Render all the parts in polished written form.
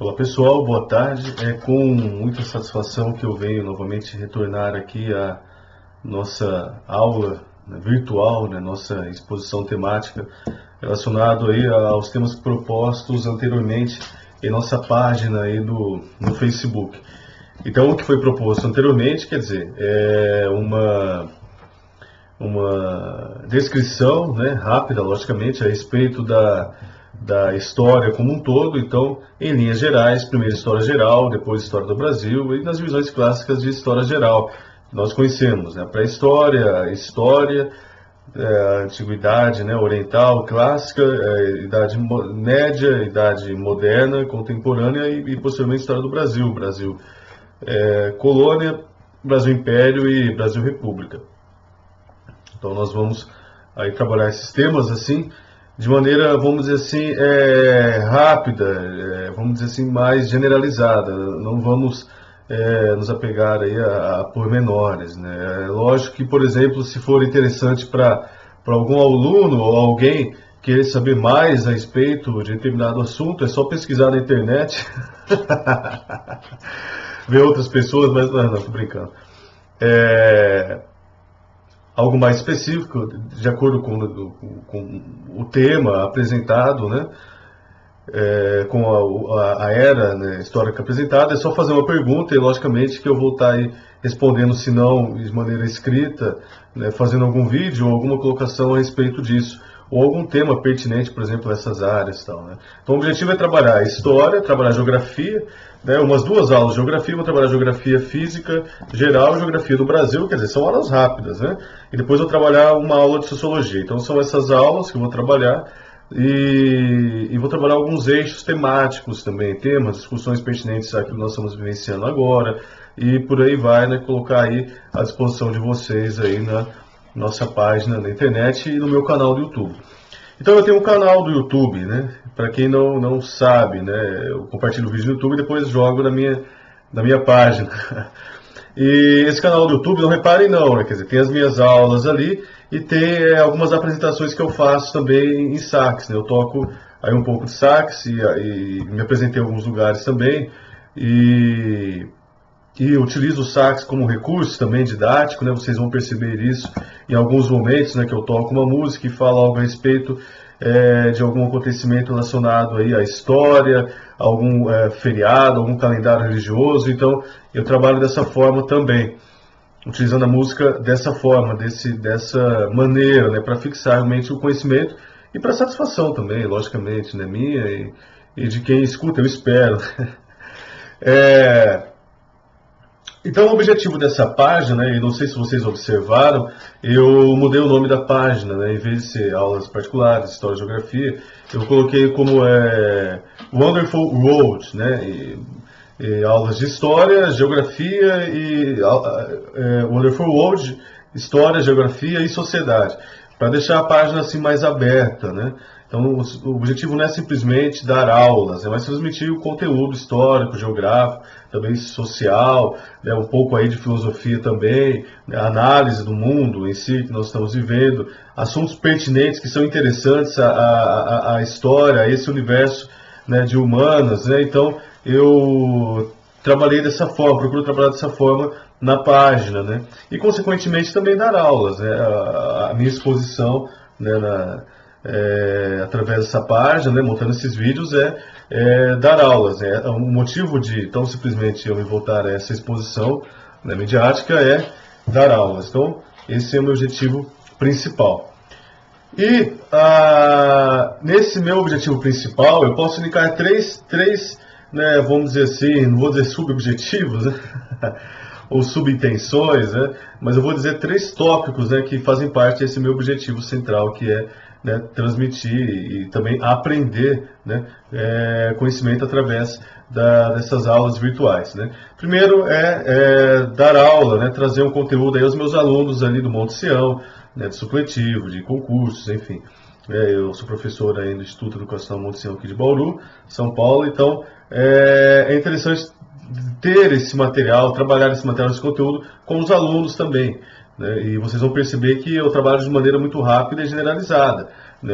Olá pessoal, boa tarde. É com muita satisfação que eu venho novamente retornar aqui à nossa aula, né, virtual, né, nossa exposição temática relacionado aí aos temas propostos anteriormente em nossa página aí no Facebook. Então, o que foi proposto anteriormente, quer dizer, é uma descrição, né, rápida, logicamente, a respeito da história como um todo. Então, em linhas gerais, primeiro história geral, depois história do Brasil e nas divisões clássicas de história geral. Nós conhecemos, né, pré-história, história, a antiguidade, né, oriental, clássica, idade média, idade moderna, contemporânea e posteriormente história do Brasil, Brasil colônia, Brasil Império e Brasil República. Então nós vamos aí trabalhar esses temas assim, de maneira, vamos dizer assim, rápida, vamos dizer assim, mais generalizada. Não vamos nos apegar aí a pormenores, né? É lógico que, por exemplo, se for interessante para algum aluno ou alguém querer saber mais a respeito de determinado assunto, é só pesquisar na internet, ver outras pessoas, mas não, estou brincando. Algo mais específico, de acordo com o tema apresentado, né, com a era, né, histórica apresentada, é só fazer uma pergunta e, logicamente, que eu vou estar aí respondendo, se não de maneira escrita, né, fazendo algum vídeo ou alguma colocação a respeito disso, ou algum tema pertinente, por exemplo, a essas áreas. Tal, né? Então, o objetivo é trabalhar a história, trabalhar geografia, né, umas duas aulas de geografia, vou trabalhar geografia física geral e geografia do Brasil, quer dizer, são aulas rápidas, né? E depois eu vou trabalhar uma aula de sociologia. Então, são essas aulas que eu vou trabalhar. E vou trabalhar alguns eixos temáticos também, temas, discussões pertinentes àquilo que nós estamos vivenciando agora, e por aí vai, né, colocar aí à disposição de vocês aí na nossa página na internet e no meu canal do YouTube. Então eu tenho um canal do YouTube, né, para quem não sabe, né, eu compartilho o vídeo no YouTube e depois jogo na minha página. E esse canal do YouTube, não reparem não, né? Quer dizer, tem as minhas aulas ali e tem algumas apresentações que eu faço também em sax, né? Eu toco aí um pouco de sax e me apresentei em alguns lugares também e utilizo o sax como recurso também didático, né? Vocês vão perceber isso em alguns momentos, né, que eu toco uma música e falo algo a respeito de algum acontecimento relacionado aí à história, algum feriado, algum calendário religioso. Então eu trabalho dessa forma também, utilizando a música dessa forma, dessa maneira, né, para fixar realmente o conhecimento e para satisfação também, logicamente, né, minha e de quem escuta, eu espero. Então, o objetivo dessa página, né, e não sei se vocês observaram, eu mudei o nome da página, né, em vez de ser aulas particulares, história e geografia, eu coloquei como Wonderful World, né, e aulas de história, geografia e Wonderful World, história, geografia e sociedade, para deixar a página assim mais aberta, né. Então, o objetivo não é simplesmente dar aulas, mas transmitir o conteúdo histórico, geográfico, também social, né, um pouco aí de filosofia também, né, análise do mundo em si que nós estamos vivendo, assuntos pertinentes que são interessantes à história, a esse universo, né, de humanas, né. Então, eu trabalhei dessa forma, procuro trabalhar dessa forma na página, né, e consequentemente também dar aulas, né, a minha exposição, né, através dessa página, né, montando esses vídeos, dar aulas. O motivo de tão simplesmente eu me voltar a essa exposição, né, midiática é dar aulas. Então, esse é o meu objetivo principal. E nesse meu objetivo principal, eu posso indicar três né, vamos dizer assim, não vou dizer subobjetivos, né, ou subintenções, né, mas eu vou dizer três tópicos, né, que fazem parte desse meu objetivo central, que é, né, transmitir e também aprender, né, conhecimento através dessas aulas virtuais, né. Primeiro dar aula, né, trazer um conteúdo aí aos meus alunos ali do Monte Sião, né, de supletivo, de concursos, enfim. Eu sou professor aí no Instituto de Educação Monte Sião aqui de Bauru, São Paulo, então é interessante ter esse material, trabalhar esse material, esse conteúdo com os alunos também, né? E vocês vão perceber que eu trabalho de maneira muito rápida e generalizada, né?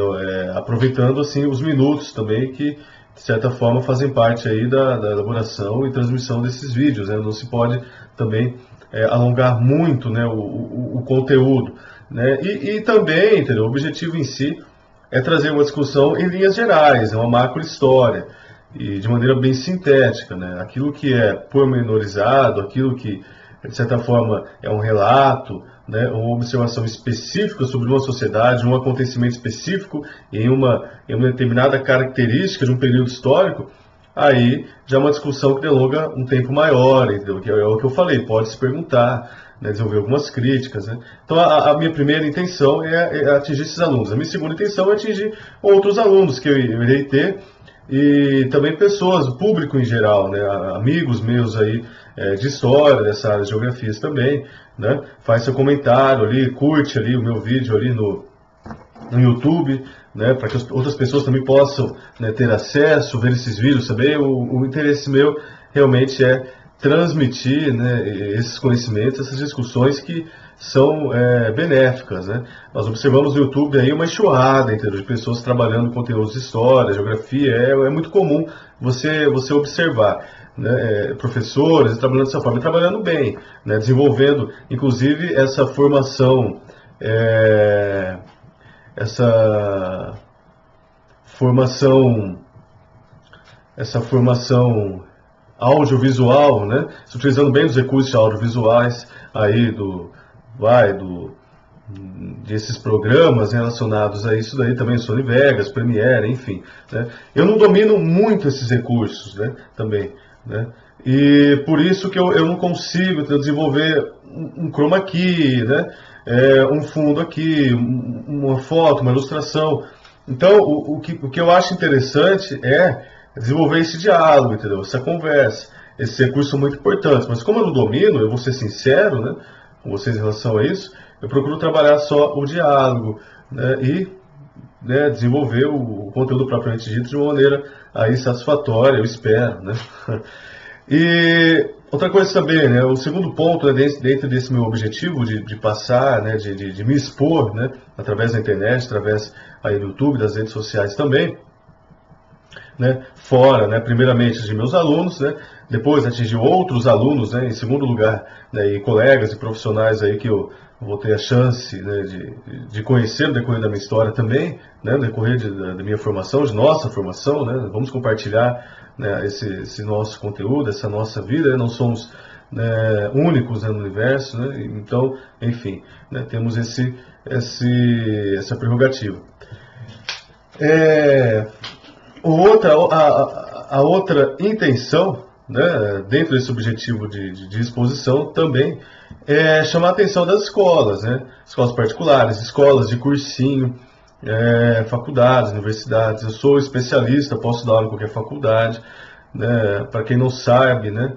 Aproveitando assim os minutos também que de certa forma, fazem parte aí da elaboração e transmissão desses vídeos, né? Não se pode também alongar muito, né, o conteúdo, né? E também, entendeu? O objetivo em si é trazer uma discussão em linhas gerais, é uma macro história, e de maneira bem sintética, né? Aquilo que é pormenorizado, aquilo que, de certa forma, é um relato, né, uma observação específica sobre uma sociedade, um acontecimento específico em uma determinada característica de um período histórico, aí já é uma discussão que delonga um tempo maior, entendeu? Que é o que eu falei, pode se perguntar, né, desenvolver algumas críticas, né? Então a minha primeira intenção é atingir esses alunos. A minha segunda intenção é atingir outros alunos que eu irei ter, e também pessoas, o público em geral, né, amigos meus aí de história, dessa área de geografias também, né, faz seu comentário ali, curte ali o meu vídeo ali no YouTube, né, para que outras pessoas também possam, né, ter acesso, ver esses vídeos também. O interesse meu realmente é transmitir, né, esses conhecimentos, essas discussões que são benéficas, né? Nós observamos no YouTube aí uma enxurrada, entendeu, de pessoas trabalhando conteúdos de história, geografia, é muito comum você observar, né, professores trabalhando dessa forma, e trabalhando bem, né, desenvolvendo inclusive essa formação essa formação audiovisual, né? Se utilizando bem os recursos audiovisuais aí desses programas relacionados a isso daí também, Sony Vegas, Premiere, enfim, né? Eu não domino muito esses recursos, né? Também, né? E por isso que eu não consigo desenvolver um chroma key, né? Um fundo aqui, uma foto, uma ilustração. Então, o que eu acho interessante é desenvolver esse diálogo, entendeu? Essa conversa. Esses recursos são muito importantes, mas como eu não domino, eu vou ser sincero, né, com vocês em relação a isso, eu procuro trabalhar só o diálogo, né, e, né, desenvolver o conteúdo propriamente dito de uma maneira aí satisfatória, eu espero, né. E outra coisa também, né, o segundo ponto, né, dentro desse meu objetivo de passar, né, de me expor, né, através da internet, através aí do YouTube, das redes sociais também, né, fora, né, primeiramente de meus alunos, né, depois atingir outros alunos, né, em segundo lugar, né, e colegas e profissionais aí que eu vou ter a chance, né, de conhecer no decorrer da minha história também, né, no decorrer da minha formação, de nossa formação, né, vamos compartilhar, né, esse nosso conteúdo, essa nossa vida, né, não somos, né, únicos, né, no universo, né, então, enfim, né, temos essa prerrogativa. A outra intenção, né, dentro desse objetivo de exposição também é chamar a atenção das escolas, né, escolas particulares, escolas de cursinho, faculdades, universidades. Eu sou especialista, posso dar aula em qualquer faculdade, né, para quem não sabe, né,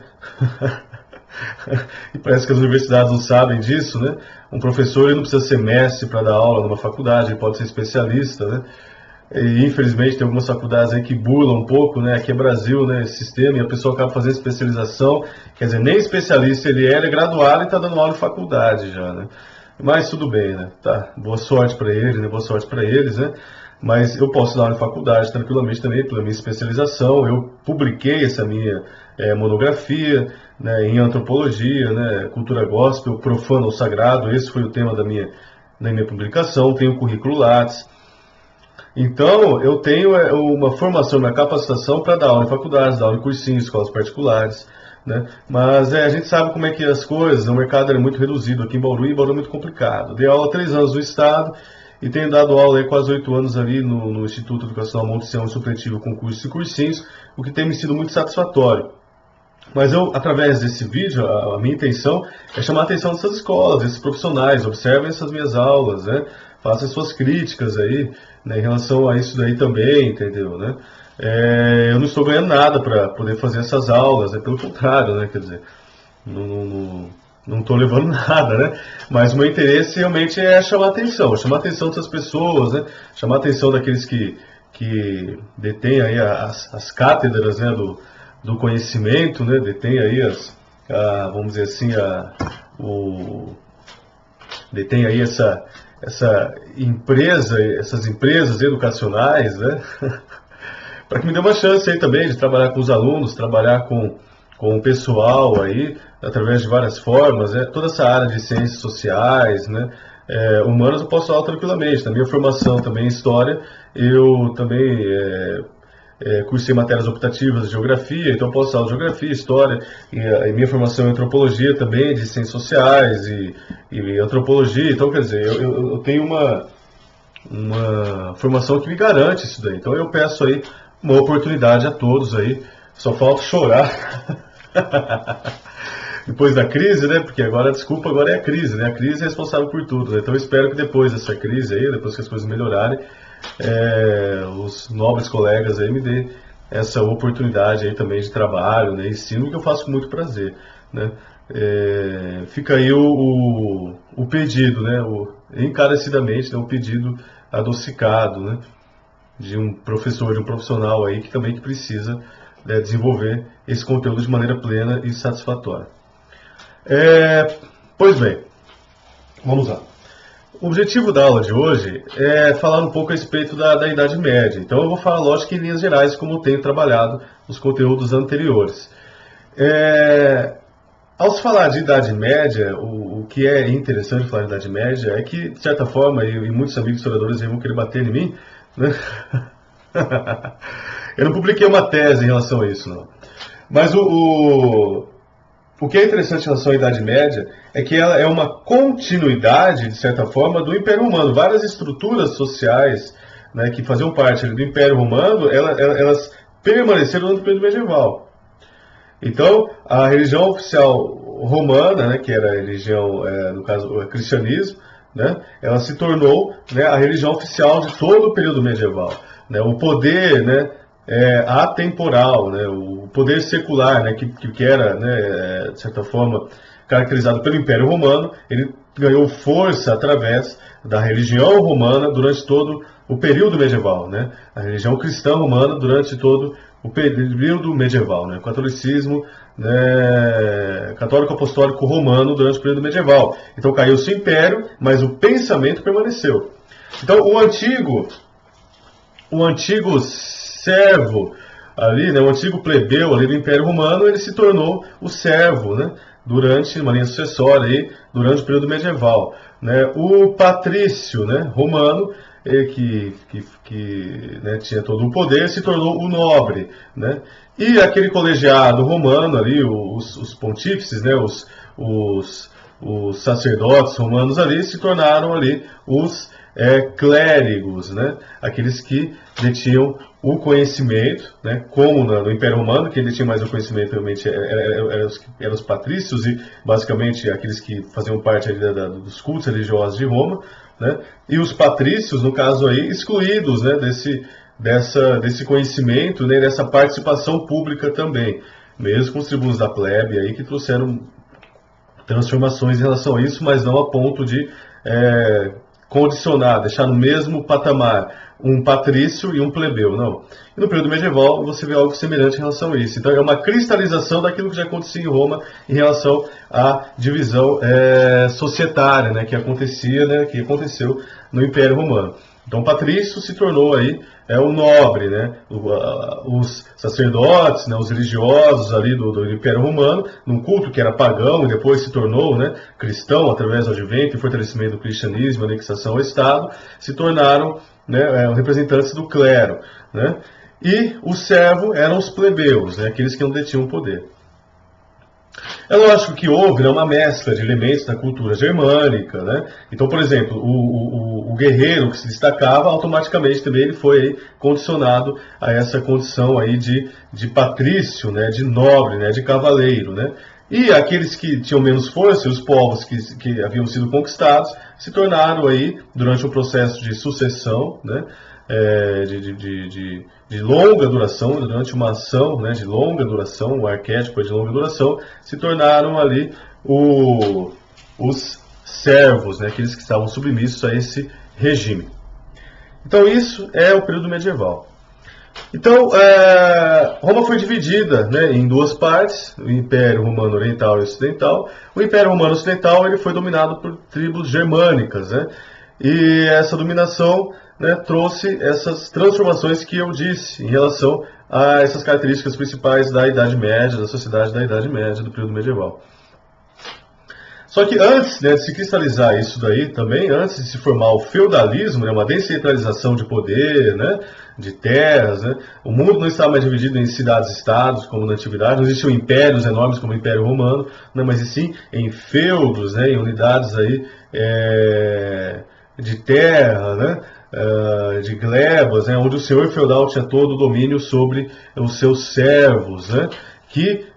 e parece que as universidades não sabem disso, né, um professor ele não precisa ser mestre para dar aula numa faculdade, ele pode ser especialista, né. E, infelizmente tem algumas faculdades aí que burlam um pouco, né? Aqui é Brasil, né? Esse sistema, e a pessoa acaba fazendo especialização, quer dizer, nem especialista ele é graduado e está dando aula em faculdade já, né? Mas tudo bem, né? Tá, boa sorte para ele, né? Boa sorte para eles, né? Mas eu posso dar aula em faculdade tranquilamente também, pela minha especialização. Eu publiquei essa minha monografia, né, em antropologia, né? Cultura gospel, profano ou sagrado, esse foi o tema da minha publicação. Tenho o currículo Lattes. Então, eu tenho uma formação, uma capacitação para dar aula em faculdades, dar aula em cursinhos, escolas particulares, né? Mas a gente sabe como é que as coisas, o mercado é muito reduzido aqui em Bauru, e Bauru é muito complicado. Dei aula há 3 anos no Estado e tenho dado aula há quase 8 anos ali no Instituto Educacional Monte Sião, supletivo com cursos e cursinhos, o que tem me sido muito satisfatório. Mas eu, através desse vídeo, a minha intenção é chamar a atenção dessas escolas, desses profissionais, observem essas minhas aulas, né? Façam suas críticas aí, né, em relação a isso daí também, entendeu, né? Eu não estou ganhando nada para poder fazer essas aulas, pelo contrário, né? Quer dizer, não estou levando nada, né? Mas o meu interesse realmente é chamar a atenção dessas pessoas, né? Chamar a atenção daqueles que detêm aí as cátedras, né, do conhecimento, né? Detêm aí vamos dizer assim, detém aí essas empresas educacionais, né? para que me dê uma chance aí também de trabalhar com os alunos, trabalhar com o pessoal aí, através de várias formas, né? Toda essa área de ciências sociais, né? Humanas eu posso falar tranquilamente. Na minha formação também em História, eu também cursei matérias optativas de Geografia, então eu posso falar de Geografia, História, e minha formação em Antropologia também, de Ciências Sociais e Antropologia, então quer dizer, eu tenho uma formação que me garante isso daí. Então eu peço aí uma oportunidade a todos aí, só falta chorar. Depois da crise, né? Porque agora, desculpa, agora é a crise, né? A crise é responsável por tudo, né? Então eu espero que depois dessa crise aí, depois que as coisas melhorarem, os nobres colegas aí me dêem essa oportunidade aí também de trabalho, né? Ensino, que eu faço com muito prazer, né? Fica aí o pedido, né? Encarecidamente, né? O pedido adocicado, né? De um professor, de um profissional aí que também precisa, né, desenvolver esse conteúdo de maneira plena e satisfatória. Pois bem, vamos lá. O objetivo da aula de hoje é falar um pouco a respeito da Idade Média. Então eu vou falar, lógico, em linhas gerais, como eu tenho trabalhado nos conteúdos anteriores. Ao se falar de Idade Média, o que é interessante falar de Idade Média é que, de certa forma, e muitos amigos historiadores vão querer bater em mim, né? Eu não publiquei uma tese em relação a isso, não. Mas o que é interessante em relação à Idade Média é que ela é uma continuidade, de certa forma, do Império Romano. Várias estruturas sociais, né, que faziam parte do Império Romano, elas permaneceram durante o período medieval. Então, a religião oficial romana, né, que era a religião, no caso, o cristianismo, né, ela se tornou, né, a religião oficial de todo o período medieval. Né, o poder, né, atemporal, né, o poder secular, né, que era, né, de certa forma, caracterizado pelo Império Romano, ele ganhou força através da religião romana durante todo o período medieval, né, a religião cristã romana durante todo o período medieval, né, o catolicismo, né, católico apostólico romano durante o período medieval. Então caiu-se o império, mas o pensamento permaneceu. Então o antigo servo ali, né, o antigo plebeu ali do Império Romano, ele se tornou o servo, né, durante uma linha sucessória aí, durante o período medieval, né. O patrício, né, romano, né, tinha todo o poder, se tornou o nobre, né. E aquele colegiado romano ali, os pontífices, né, os sacerdotes romanos ali, se tornaram ali os clérigos, né, aqueles que detinham o conhecimento, né, como no Império Romano, que detinha mais o conhecimento realmente eram os patrícios e basicamente aqueles que faziam parte ali dos cultos religiosos de Roma, né, e os patrícios, no caso aí, excluídos, né, desse conhecimento, né, dessa participação pública também, mesmo com os tribunos da plebe aí que trouxeram transformações em relação a isso, mas não a ponto de condicionar, deixar no mesmo patamar um patrício e um plebeu, não. E no período medieval você vê algo semelhante em relação a isso. Então é uma cristalização daquilo que já acontecia em Roma em relação à divisão societária, né, que acontecia, né, que aconteceu no Império Romano. Então o patrício se tornou aí o nobre, né, os sacerdotes, né, os religiosos ali do Império Romano, num culto que era pagão e depois se tornou, né, cristão através do advento e fortalecimento do cristianismo, anexação ao Estado, se tornaram, né, representantes do clero, né, e o servo eram os plebeus, né, aqueles que não detinham poder. É lógico que houve, né, uma mescla de elementos da cultura germânica, né? Então, por exemplo, o guerreiro que se destacava, automaticamente também ele foi aí condicionado a essa condição aí de patrício, né, de nobre, né, de cavaleiro, né? E aqueles que tinham menos força, os povos que haviam sido conquistados, se tornaram aí, durante um processo de sucessão, né, de longa duração, durante uma ação, né, de longa duração, o arquétipo de longa duração, se tornaram ali os servos, né, aqueles que estavam submissos a esse regime. Então isso é o período medieval. Então, Roma foi dividida, né, em duas partes, o Império Romano Oriental e Ocidental. O Império Romano Ocidental ele foi dominado por tribos germânicas, né, e essa dominação né, trouxe essas transformações que eu disse em relação a essas características principais da Idade Média, da sociedade da Idade Média, do período medieval. Só que antes, né, de se cristalizar isso daí também, antes de se formar o feudalismo, né, uma descentralização de poder, né, de terras, né, o mundo não estava mais dividido em cidades-estados, como na antiguidade, não existiam impérios enormes como o Império Romano, né, mas sim em feudos, né, em unidades aí, de terra, né, de glebas, né, onde o senhor feudal tinha todo o domínio sobre os seus servos, né, que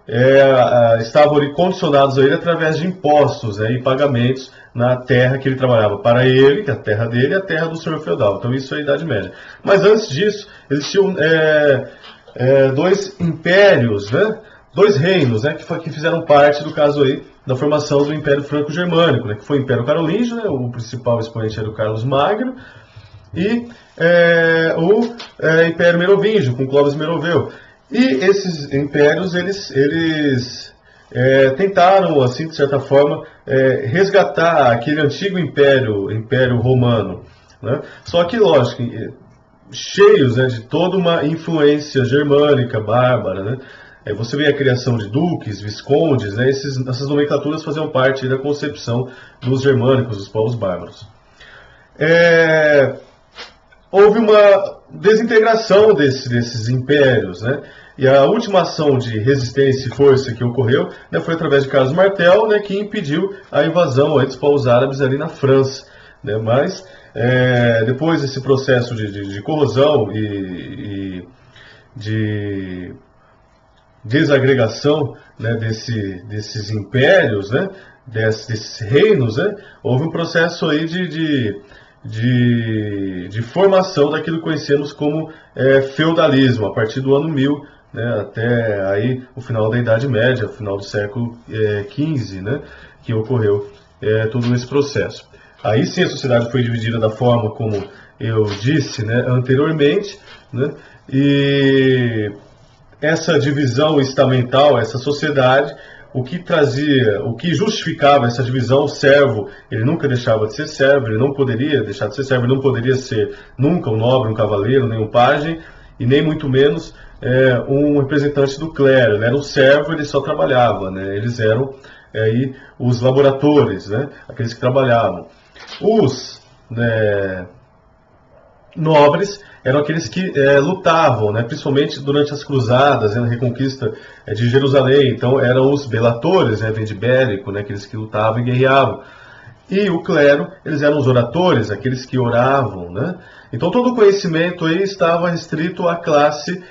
estavam ali condicionados a ele através de impostos, né, e pagamentos na terra que ele trabalhava para ele, que é a terra dele, e a terra do senhor feudal. Então isso é a Idade Média. Mas antes disso, existiam dois impérios, né, dois reinos, né, que fizeram parte, do caso aí, da formação do Império Franco-Germânico, né, que foi o Império Carolíngio, né, o principal expoente era o Carlos Magno, e o Império Merovingio, com Clovis Meroveu. E esses impérios, eles tentaram, assim, de certa forma, resgatar aquele antigo império romano, né? Só que, lógico, cheios, né, de toda uma influência germânica, bárbara, né? Você vê a criação de duques, viscondes, né? Essas nomenclaturas faziam parte da concepção dos germânicos, dos povos bárbaros. Houve uma desintegração desses impérios, né? E a última ação de resistência e força que ocorreu, né, foi através de Carlos Martel, né, que impediu a invasão dos povos árabes ali na França, né? Mas depois desse processo de corrosão e de desagregação, né, desses impérios, né, desses reinos, né, houve um processo aí de formação daquilo que conhecemos como feudalismo, a partir do ano 1000, né, até aí o final da Idade Média, o final do século XV, né, que ocorreu todo esse processo. Aí sim a sociedade foi dividida da forma como eu disse, né, anteriormente, né, e essa divisão estamental, essa sociedade, o que justificava essa divisão, o servo, ele nunca deixava de ser servo, ele não poderia deixar de ser servo, ele não poderia ser nunca um nobre, um cavaleiro, nem um pajem, e nem muito menos um representante do clero. Ele era um servo, ele só trabalhava, né? Eles eram aí os laboratores, né? Aqueles que trabalhavam. Os nobres eram aqueles que lutavam, né, principalmente durante as cruzadas, né, na reconquista de Jerusalém. Então eram os belatores, né, vem de bélico, né, aqueles que lutavam e guerreavam. E o clero, eles eram os oradores, aqueles que oravam, né? Então todo o conhecimento aí estava restrito à classe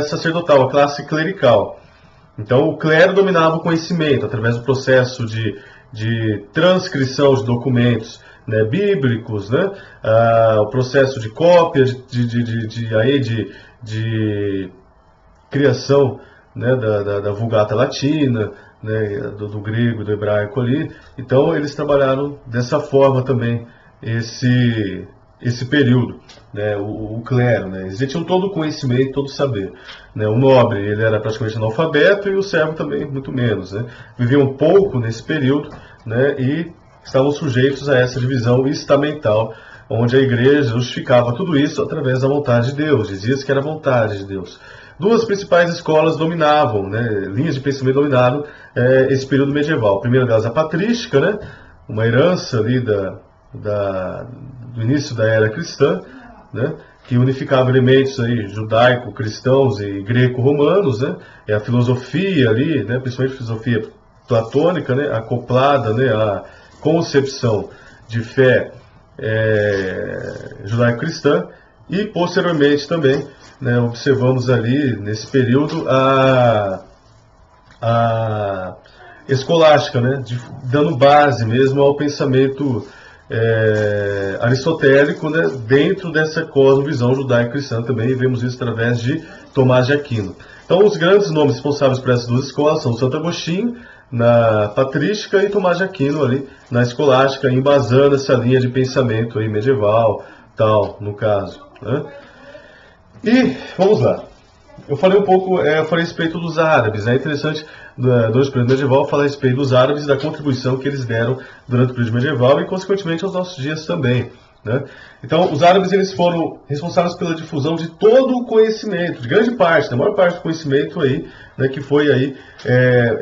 sacerdotal, à classe clerical. Então o clero dominava o conhecimento através do processo de transcrição de documentos, né, bíblicos, né, o processo de cópia, de criação, né, da Vulgata Latina, né, do grego, do hebraico ali. Então eles trabalharam dessa forma também esse período, né, o clero, né, eles tinham todo o conhecimento, todo o saber, né, o nobre, ele era praticamente analfabeto e o servo também muito menos, né, viviam pouco nesse período, né, e estavam sujeitos a essa divisão estamental, onde a igreja justificava tudo isso através da vontade de Deus, dizia-se que era a vontade de Deus. Duas principais escolas dominavam, né, linhas de pensamento dominaram esse período medieval. A primeira delas a patrística, né, uma herança ali do início da era cristã, né, que unificava elementos aí judaico-cristãos e greco-romanos, né, a filosofia ali, né, principalmente a filosofia platônica, né, acoplada, né, à concepção de fé judaico-cristã, e posteriormente também, né, observamos ali nesse período a escolástica, né, dando base mesmo ao pensamento aristotélico, né, dentro dessa cosmovisão judaico-cristã também, e vemos isso através de Tomás de Aquino. Então os grandes nomes responsáveis por essas duas escolas são Santo Agostinho na patrística e Tomás de Aquino ali na escolástica, embasando essa linha de pensamento aí medieval, tal, no caso, né? E vamos lá. Eu falei um pouco, eu falei a respeito dos árabes, né? É interessante, durante o período medieval, falar a respeito dos árabes e da contribuição que eles deram durante o período medieval e, consequentemente, aos nossos dias também, né? Então, os árabes eles foram responsáveis pela difusão de todo o conhecimento, de grande parte, da maior parte do conhecimento aí, né, que foi aí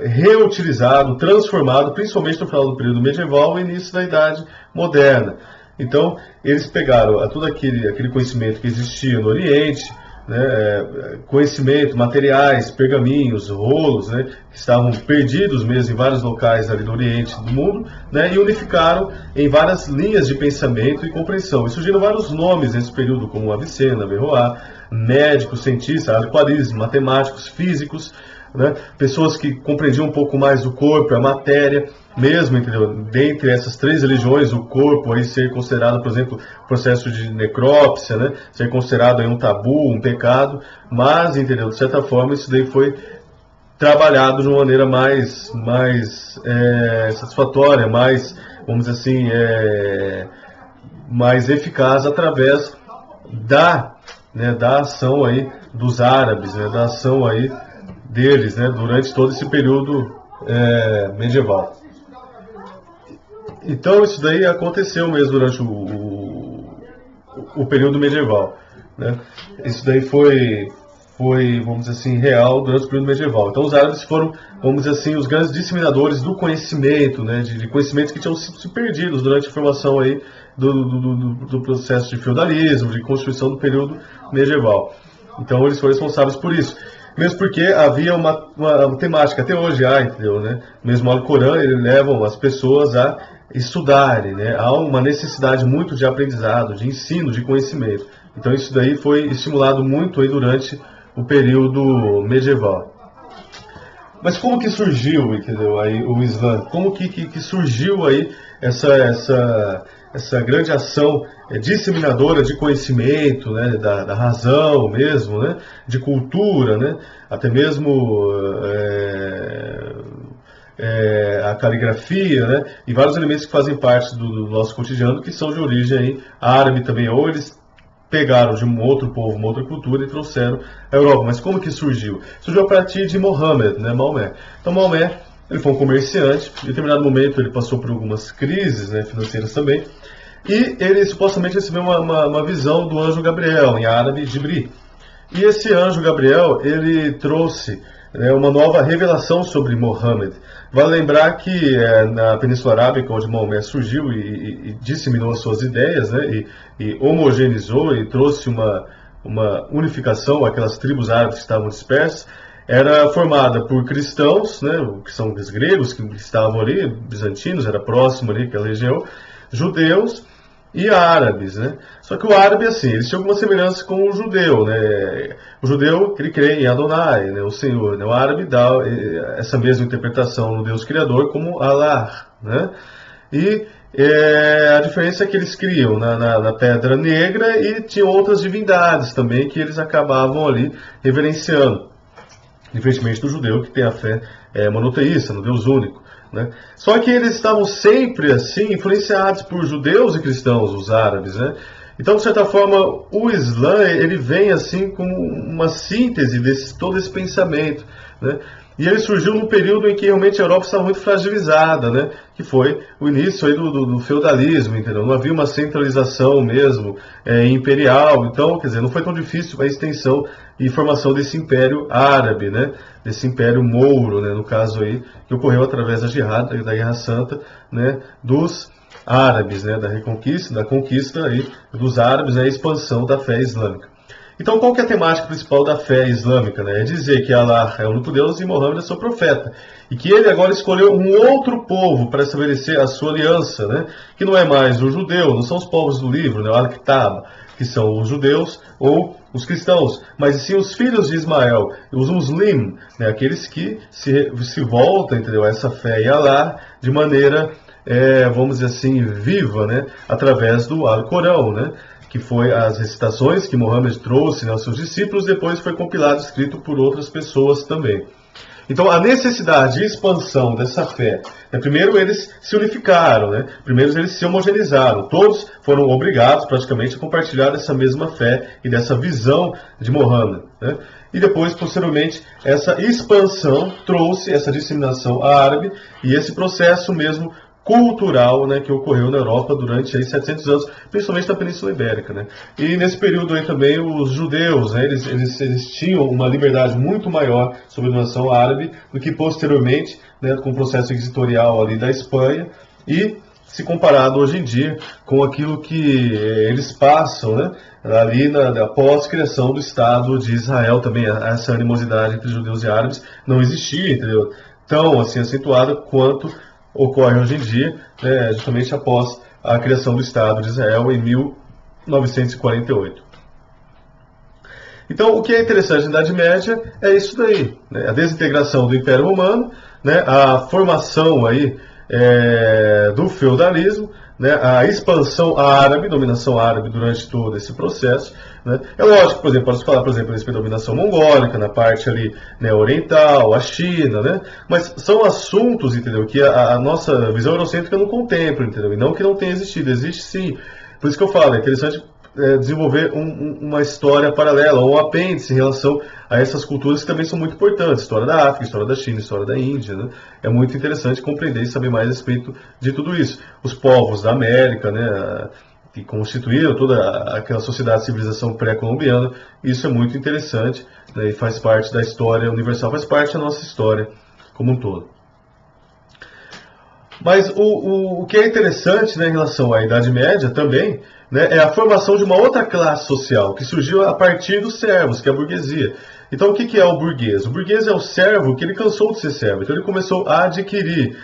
reutilizado, transformado, principalmente no final do período medieval e início da Idade Moderna. Então, eles pegaram todo aquele conhecimento que existia no Oriente, né, conhecimento, materiais, pergaminhos, rolos, né, que estavam perdidos mesmo em vários locais ali do Oriente do mundo, né, e unificaram em várias linhas de pensamento e compreensão. E surgiram vários nomes nesse período, como Avicena, Averroes, médicos, cientistas, Al-Khwarizmi, matemáticos, físicos, né, pessoas que compreendiam um pouco mais o corpo, a matéria, mesmo, entendeu? Dentre essas três religiões, o corpo aí ser considerado, por exemplo, processo de necrópsia, né? Ser considerado aí um tabu, um pecado, mas, entendeu? De certa forma, isso daí foi trabalhado de uma maneira mais satisfatória, mais, vamos dizer assim, mais eficaz através da ação aí dos árabes, né? Da ação aí deles, né? Durante todo esse período medieval. Então isso daí aconteceu mesmo durante o período medieval, né? Isso daí foi, vamos dizer assim, real durante o período medieval. Então os árabes foram, vamos dizer assim, os grandes disseminadores do conhecimento, né? De conhecimentos que tinham sido perdidos durante a formação aí do processo de feudalismo, de construção do período medieval. Então eles foram responsáveis por isso. Mesmo porque havia uma temática, até hoje há, entendeu, né? Mesmo o Alcorão, ele leva as pessoas a estudarem, né? Há uma necessidade muito de aprendizado, de ensino, de conhecimento. Então isso daí foi estimulado muito aí durante o período medieval. Mas como que surgiu, entendeu, aí o Islã? Como que surgiu aí essa grande ação disseminadora de conhecimento, né, da razão mesmo, né, de cultura, né, até mesmo a caligrafia, né, e vários elementos que fazem parte do nosso cotidiano, que são de origem aí árabe também, ou eles pegaram de um outro povo, uma outra cultura e trouxeram à Europa. Mas como que surgiu? Surgiu a partir de Mohammed, né, Maomé. Então Maomé, ele foi um comerciante, em determinado momento ele passou por algumas crises, né, financeiras também, e ele supostamente recebeu uma visão do anjo Gabriel, em árabe, Jibril. E esse anjo Gabriel, ele trouxe, né, uma nova revelação sobre Mohammed. Vale lembrar que na Península Arábica, onde Maomé surgiu e disseminou as suas ideias, né, e homogeneizou e trouxe uma unificação àquelas tribos árabes que estavam dispersas, era formada por cristãos, né, que são os gregos que estavam ali, bizantinos, era próximo ali aquela região, judeus e árabes, né? Só que o árabe, assim, eles tinham alguma semelhança com o judeu, né? O judeu, ele crê em Adonai, né, o Senhor, né? O árabe dá essa mesma interpretação no Deus Criador como Allah, né? E a diferença é que eles criam na Pedra Negra e tinham outras divindades também que eles acabavam ali reverenciando, diferentemente do judeu que tem a fé monoteísta, no Deus único, né? Só que eles estavam sempre assim influenciados por judeus e cristãos, os árabes, né? Então, de certa forma, o Islã ele vem assim com uma síntese desse todo esse pensamento, né? E ele surgiu num período em que realmente a Europa estava muito fragilizada, né? Que foi o início aí do feudalismo, entendeu? Não havia uma centralização mesmo imperial, então, quer dizer, não foi tão difícil a extensão e formação desse império árabe, né? Desse império mouro, né? No caso aí, que ocorreu através da Jihad, da Guerra Santa, né? Dos árabes, né? Da conquista aí dos árabes, né? A expansão da fé islâmica. Então, qual que é a temática principal da fé islâmica, né? É dizer que Allah é o único Deus e Mohammed é seu profeta. E que ele agora escolheu um outro povo para estabelecer a sua aliança, né? Que não é mais o judeu, não são os povos do livro, né? O Al-Kitab, que são os judeus ou os cristãos, mas sim os filhos de Ismael, os muslim, né? Aqueles que se voltam, entendeu? A essa fé em Allah de maneira, vamos dizer assim, viva, né? Através do Alcorão, né? Que foi as recitações que Mohammed trouxe, né, aos seus discípulos, depois foi compilado e escrito por outras pessoas também. Então, a necessidade de expansão dessa fé, né, primeiro eles se unificaram, né, primeiro eles se homogeneizaram, todos foram obrigados praticamente a compartilhar dessa mesma fé e dessa visão de Mohammed, né, e depois, posteriormente, essa expansão trouxe essa disseminação árabe e esse processo mesmo cultural, né, que ocorreu na Europa durante aí 700 anos, principalmente na Península Ibérica, né. E nesse período aí também os judeus, né, eles tinham uma liberdade muito maior sobre a dominação árabe do que posteriormente, né, com o processo inquisitorial ali da Espanha, e se comparado hoje em dia com aquilo que eles passam, né, ali após a criação do Estado de Israel também, essa animosidade entre judeus e árabes não existia, entendeu? Tão assim acentuada quanto ocorre hoje em dia, né, justamente após a criação do Estado de Israel em 1948. Então, o que é interessante na Idade Média é isso daí, né, a desintegração do Império Romano, né, a formação aí do feudalismo, né, a expansão árabe, dominação árabe durante todo esse processo, né. É lógico, por exemplo, pode falar, por exemplo, a respeito da dominação mongólica, na parte ali, né, oriental, a China, né, mas são assuntos, entendeu, que a nossa visão eurocêntrica não contempla, entendeu, e não que não tenha existido, existe sim. Por isso que eu falo, é interessante desenvolver uma história paralela, ou um apêndice em relação a essas culturas que também são muito importantes. História da África, história da China, história da Índia, né? É muito interessante compreender e saber mais a respeito de tudo isso. Os povos da América, né, que constituíram toda aquela sociedade, civilização pré-colombiana, isso é muito interessante, né, e faz parte da história universal, faz parte da nossa história como um todo. Mas o que é interessante, né, em relação à Idade Média também, né, é a formação de uma outra classe social, que surgiu a partir dos servos, que é a burguesia. Então, o que é o burguês? O burguês é o servo que ele cansou de ser servo, então ele começou a adquirir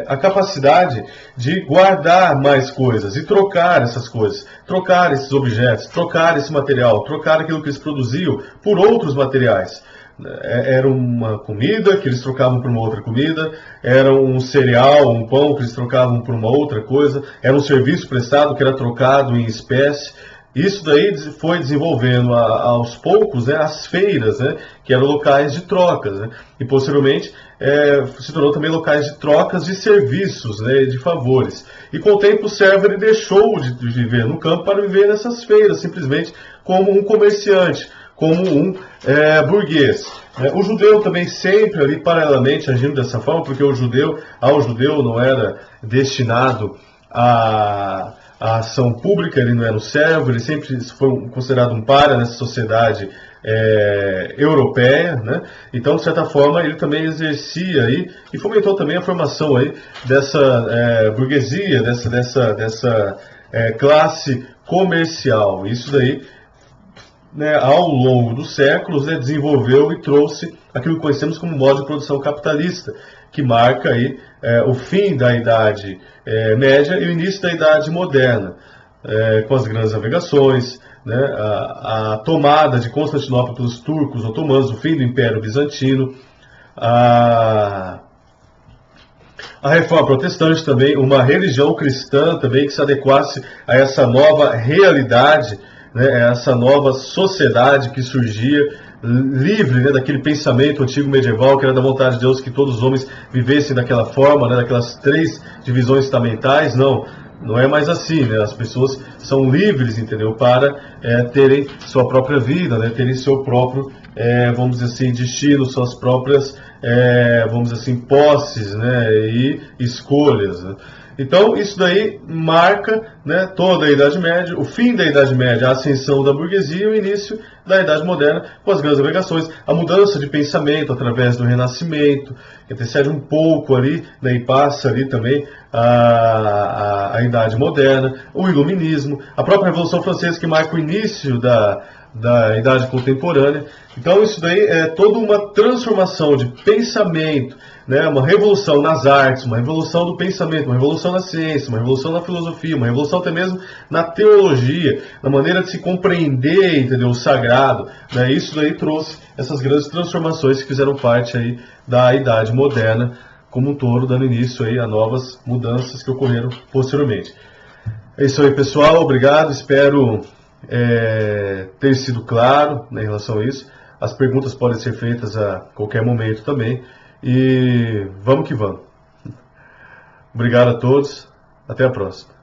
a capacidade de guardar mais coisas e trocar essas coisas, trocar esses objetos, trocar esse material, trocar aquilo que eles produziam por outros materiais. Era uma comida que eles trocavam por uma outra comida, era um cereal, um pão que eles trocavam por uma outra coisa, era um serviço prestado que era trocado em espécie. Isso daí foi desenvolvendo aos poucos, né, as feiras, né, que eram locais de trocas, né, e posteriormente se tornou também locais de trocas de serviços, né, de favores. E com o tempo o servo ele deixou de viver no campo para viver nessas feiras, simplesmente como um comerciante, como um burguês. O judeu também sempre ali paralelamente agindo dessa forma, porque ao judeu não era destinado a ação pública, ele não era um servo, ele sempre foi considerado um pária nessa sociedade europeia, né? Então, de certa forma, ele também exercia aí, e fomentou também a formação aí dessa burguesia, dessa classe comercial. Isso daí, né, ao longo dos séculos, né, desenvolveu e trouxe aquilo que conhecemos como modo de produção capitalista, que marca aí, o fim da Idade Média e o início da Idade Moderna, com as grandes navegações, né, a tomada de Constantinopla pelos turcos otomanos, o fim do Império Bizantino, a reforma protestante também, uma religião cristã também que se adequasse a essa nova realidade, né, essa nova sociedade que surgia, livre, né, daquele pensamento antigo medieval, que era da vontade de Deus que todos os homens vivessem daquela forma, né, daquelas 3 divisões estamentais. Não é mais assim, né? As pessoas são livres, entendeu, para terem sua própria vida, né, terem seu próprio, vamos dizer assim, destino, suas próprias, vamos dizer assim, posses, né, e escolhas, né? Então, isso daí marca, né, toda a Idade Média, o fim da Idade Média, a ascensão da burguesia e o início da Idade Moderna, com as grandes navegações, a mudança de pensamento através do Renascimento, que antecede um pouco ali, né, e passa ali também a Idade Moderna, o Iluminismo, a própria Revolução Francesa, que marca o início da Idade Contemporânea. Então, isso daí é toda uma transformação de pensamento, né, uma revolução nas artes, uma revolução do pensamento, uma revolução na ciência, uma revolução na filosofia, uma revolução até mesmo na teologia, na maneira de se compreender, entendeu, o sagrado, né? Isso daí trouxe essas grandes transformações que fizeram parte aí da Idade Moderna como um todo, dando início aí a novas mudanças que ocorreram posteriormente. É isso aí, pessoal, obrigado, espero ter sido claro, né, em relação a isso. As perguntas podem ser feitas a qualquer momento também. E vamos que vamos. Obrigado a todos. Até a próxima.